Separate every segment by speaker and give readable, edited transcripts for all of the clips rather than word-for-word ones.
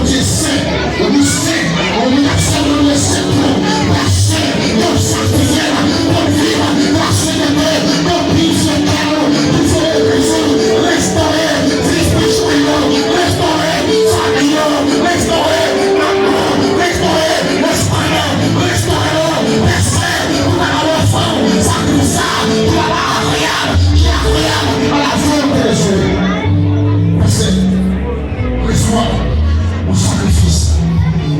Speaker 1: Dieu saint, on dit saint, on dit absolument le saint, passer, on s'active, on vivre, passer de Dieu, on vise le cœur, il faut restaurer, restaurer, famille, restaurer, maman, restaurer, l'espagnol, restaurer, passer, pour la enfant, ça tout ça, pour la regarde, à la volonté de Dieu. Passer, reçois mon sacrifice.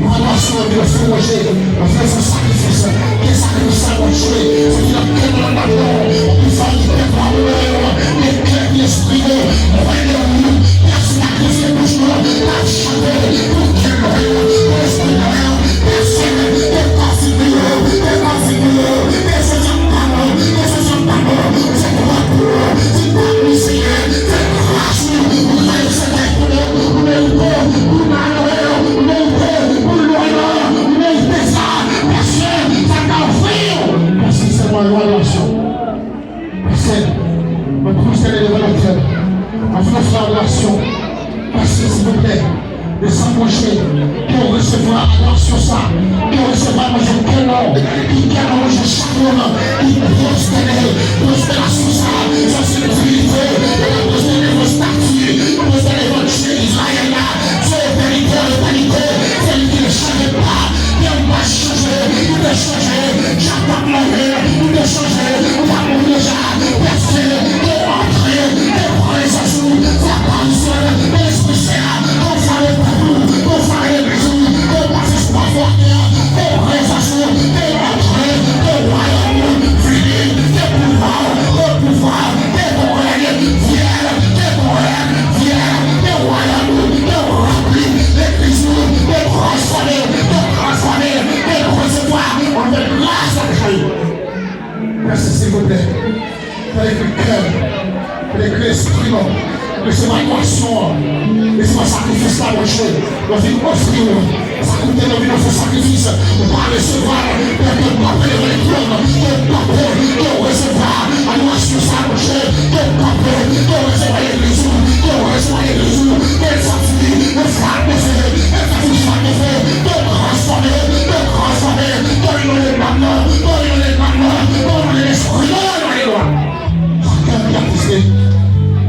Speaker 1: Mon relation de feu roger, on fait son sacrifice. Quel sacrifice à mon tuer? C'est qu'il a fait dans la mort. Il faut qu'il fait par le cœur, l'esprit, on va aller au bout. Personne n'a cru ses bouches, la chandelle, pour qu'il me règne, l'esprit de rien. Personne n'est pas figuré, n'est pas figuré. Personne n'a pas mort, personne n'a pas mort. C'est quoi pour eux? C'est pas pour essayer. C'est grâce, vous allez se faire pour eux. Vous n'êtes pas, vous n'allez pas, vous n'êtes pas. Merci Seigneur, relation. Merci. Me pousser les développeurs. Ma frère relation. Merci s'il vous plaît. De s'embaucher pour recevoir attention ça. Pour recevoir manger quel nom. Qui gagne manger chaque moment. Qui prospère. Prospération ça. Ça c'est l'utilité. Prospérer vos statuts. Prospérer votre chez Israël là. C'est le vérité. C'est lui qui ne change pas. Il va changer. Il va changer. J'attends mourir. Il va changer. On va mourir déjà. Passer. De rentrer. De prendre sa joue. Ça parle seul. L'esprit saint. On va le partout. On va le bisou. On va se spoiler. De prendre sa joue. De rentrer. De royaume. Fini. De pouvoir. De pouvoir. De ton règne. Viens. De ton règne. Viens. De royaume. De remplir. De bisous. De transformer. De recevoir. On veut grâce à Christ. Merci s'il vous plaît. Avec le cœur, avec l'esprit, laissez-moi moisson, laissez-moi sacrifice là, mon Dieu. Dans une offrir, ça coûte dans une offre sacrifice. On va recevoir, de porter les trônes, de recevoir, à moisson ça, mon Dieu, de recevoir l'église, de recevoir l'église, de sortir, de frapper, de faire tout ça, de faire.